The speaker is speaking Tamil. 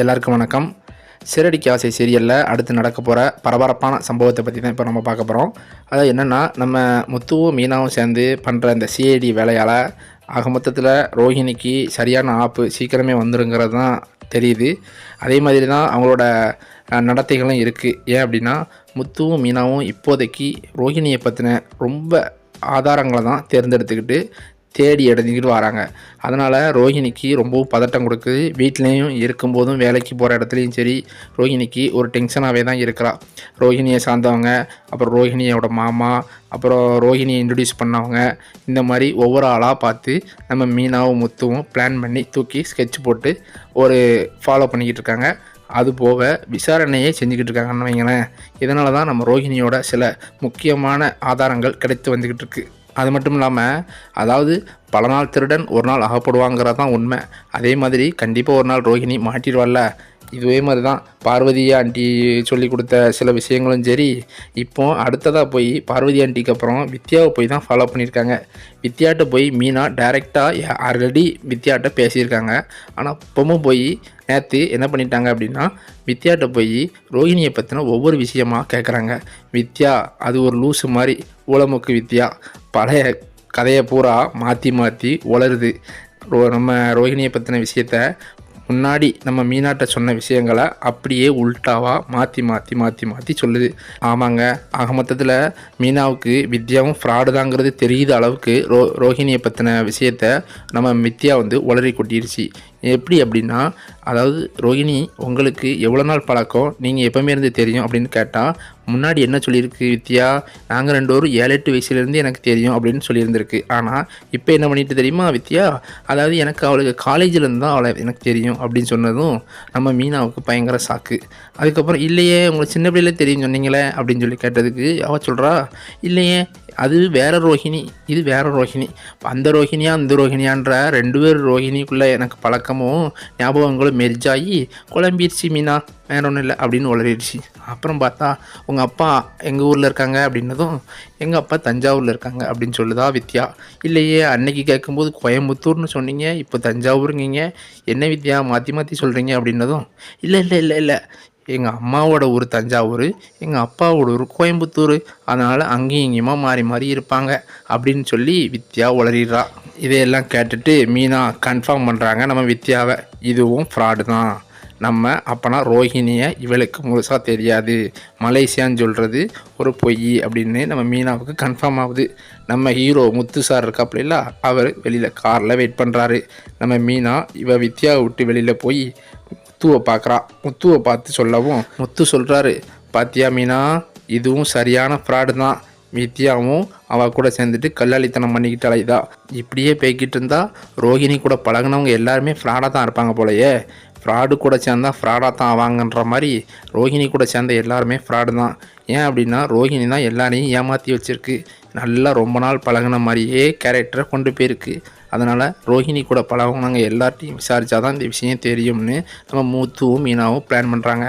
எல்லாருக்கும் வணக்கம். சிறடிக்கு ஆசை சீரியலில் அடுத்து நடக்க போகிற பரபரப்பான சம்பவத்தை பற்றி தான் இப்போ நம்ம பார்க்க போகிறோம். அதாவது என்னென்னா, நம்ம முத்துவும் மீனாவும் சேர்ந்து பண்ணுற இந்த சிஐடி வேலையால் ஆக மொத்தத்தில் ரோஹிணிக்கு சரியான ஆப்பு சீக்கிரமே வந்துருங்கிறது தான் தெரியுது. அதே மாதிரி தான் அவங்களோட நடத்தைகளும் இருக்குது. ஏன் அப்படின்னா, முத்துவும் மீனாவும் இப்போதைக்கு ரோஹிணியை பற்றின ரொம்ப ஆதாரங்களை தான் தேர்ந்தெடுத்துக்கிட்டு தேடி எடுத்துக்கிட்டு வராங்க. அதனால் ரோஹிணிக்கு ரொம்பவும் பதட்டம் கொடுக்குது. வீட்லேயும் இருக்கும்போதும் வேலைக்கு போகிற இடத்துலையும் சரி, ரோஹிணிக்கு ஒரு டென்ஷனாகவே தான் இருக்கிறா. ரோஹிணியை சார்ந்தவங்க, அப்புறம் ரோஹிணியோட மாமா, அப்புறம் ரோஹிணியை இன்ட்ரடியூஸ் பண்ணவங்க, இந்த மாதிரி ஒவ்வொரு ஆளாக பார்த்து நம்ம மீனாவும் முத்துவும் பிளான் பண்ணி தூக்கி ஸ்கெட்ச் போட்டு ஒரு ஃபாலோ பண்ணிக்கிட்டு இருக்காங்க. அது போக விசாரணையே செஞ்சுக்கிட்டு இருக்காங்கன்னு வைங்களேன். இதனால தான் நம்ம ரோஹிணியோட சில முக்கியமான ஆதாரங்கள் கிடைத்து வந்துக்கிட்டு இருக்குது. அது மட்டும் இல்லாமல், அதாவது பல நாள் திருடன் ஒரு நாள் அகப்படுவாங்கிறது தான் உண்மை. அதே மாதிரி கண்டிப்பாக ஒரு நாள் ரோஹிணி மாட்டிடுவாள்ல. இதுவே மாதிரி தான் பார்வதி ஆண்டி சொல்லி கொடுத்த சில விஷயங்களும் சரி, இப்போ அடுத்ததாக போய் பார்வதி ஆண்டிக்கு அப்புறம் வித்யாவை போய் தான் ஃபாலோ பண்ணியிருக்காங்க. வித்யாட்ட போய் மீனா டைரெக்டாக ஆல்ரெடி வித்யாட்ட பேசியிருக்காங்க. ஆனால் இப்போவும் போய் நேற்று என்ன பண்ணிட்டாங்க அப்படின்னா, வித்யாட்ட போய் ரோஹிணியை பற்றின ஒவ்வொரு விஷயமாக கேட்குறாங்க. வித்யா அது ஒரு லூஸு மாதிரி ஊழமுக்கு வித்யா பழைய கதையை பூரா மாற்றி மாற்றி உளருது. நம்ம ரோஹிணியை பற்றின விஷயத்த முன்னாடி நம்ம மீனாட்ட சொன்ன விஷயங்களை அப்படியே உல்ட்டாவாக மாற்றி மாற்றி மாற்றி மாற்றி சொல்லுது. ஆமாங்க, ஆக மொத்தத்தில் மீனாவுக்கு வித்யாவும் ஃப்ராடு தாங்கிறது தெரியுத அளவுக்கு ரோஹிணியை பற்றின விஷயத்த நம்ம வித்யா உளறி கொட்டிருச்சு. எப்படி அப்படின்னா, அதாவது ரோஹிணி உங்களுக்கு எவ்வளோ நாள் பழக்கம், நீங்கள் எப்போவுமே இருந்து தெரியும் அப்படின்னு கேட்டால், முன்னாடி என்ன சொல்லியிருக்கு வித்யா, நாங்கள் 2 பேரும் 7-8 வயசுலேருந்து எனக்கு தெரியும் அப்படின்னு சொல்லியிருந்திருக்கு. ஆனால் இப்போ என்ன பண்ணிட்டு தெரியுமா வித்யா, அதாவது எனக்கு அவளுக்கு காலேஜிலேருந்து தான் அவளை எனக்கு தெரியும் அப்படின்னு சொன்னதும் நம்ம மீனாவுக்கு பயங்கர சாக்கு. அதுக்கப்புறம் இல்லையே உங்களுக்கு சின்ன பிள்ளையில தெரியும் சொன்னீங்களே அப்படின்னு சொல்லி கேட்டதுக்கு அவள் சொல்கிறா, இல்லையே அது வேற ரோஹிணி, இது வேற ரோஹிணி, அந்த ரோஹிணியா அந்த ரோஹிணியான்ற 2 பேர் ரோஹிணிக்குள்ளே எனக்கு பழக்கமும் ஞாபகங்களும் மெர்ஜாகி குழம்பிடுச்சு மீனா, வேற ஒன்றும் இல்லை அப்படின்னு உளறிடுச்சு. அப்புறம் பார்த்தா உங்கள் அப்பா எங்கள் ஊரில் இருக்காங்க அப்படின்னதும், எங்கள் அப்பா தஞ்சாவூரில் இருக்காங்க அப்படின்னு சொல்லுதா வித்யா. இல்லையே அன்னைக்கு கேட்கும்போது கோயம்புத்தூர்னு சொன்னீங்க, இப்போ தஞ்சாவூருங்கீங்க, என்ன வித்யா மாற்றி மாற்றி சொல்கிறீங்க அப்படின்னதும், இல்லை இல்லை இல்லை இல்லை எங்கள் அம்மாவோட ஊர் தஞ்சாவூர், எங்கள் அப்பாவோட ஊர் கோயம்புத்தூர், அதனால் அங்கேயும் இங்கேயுமா மாறி மாறி இருப்பாங்க அப்படின்னு சொல்லி வித்யா உளறிடுறா. இதையெல்லாம் கேட்டுட்டு மீனா கன்ஃபார்ம் பண்ணுறாங்க நம்ம வித்யாவை, இதுவும் ஃப்ராடு தான். நம்ம அப்போனா ரோஹிணியை இவளுக்கு முழுசாக தெரியாது, மலேசியான்னு சொல்கிறது ஒரு பொய் அப்படின்னு நம்ம மீனாவுக்கு கன்ஃபார்ம் ஆகுது. நம்ம ஹீரோ முத்து சார் இருக்காப்புல, அவர் வெளியில் காரில் வெயிட் பண்ணுறாரு. நம்ம மீனா வித்யாவை விட்டு வெளியில் போய் முத்துவை பார்க்குறா. முத்துவை பார்த்து சொல்லவும் முத்து சொல்கிறாரு, பாத்தியா மீனா, இதுவும் சரியான ஃப்ராடு தான். வித்யாவும் அவள் கூட சேர்ந்துட்டு கல்லாளித்தனம் பண்ணிக்கிட்டு அலைதா. இப்படியே போய்கிட்டு இருந்தா ரோஹிணி கூட பழகினவங்க எல்லாருமே ஃப்ராடாக தான் இருப்பாங்க போலையே. ஃப்ராடு கூட சேர்ந்தா ஃப்ராடாக தான் ஆவாங்கன்ற மாதிரி ரோஹிணி கூட சேர்ந்த எல்லாருமே ஃப்ராடு தான். ஏன் அப்படின்னா, ரோஹிணி தான் எல்லாரையும் ஏமாற்றி வச்சுருக்கு. நல்லா ரொம்ப நாள் பழகின மாதிரியே கேரக்டரை கொண்டு போயிருக்கு. அதனால் ரோஹிணி கூட பழகினவங்க எல்லார்ட்டையும் விசாரித்தா தான் இந்த விஷயம் தெரியும்னு நம்ம முத்துவும் மீனாவும் பிளான் பண்ணுறாங்க.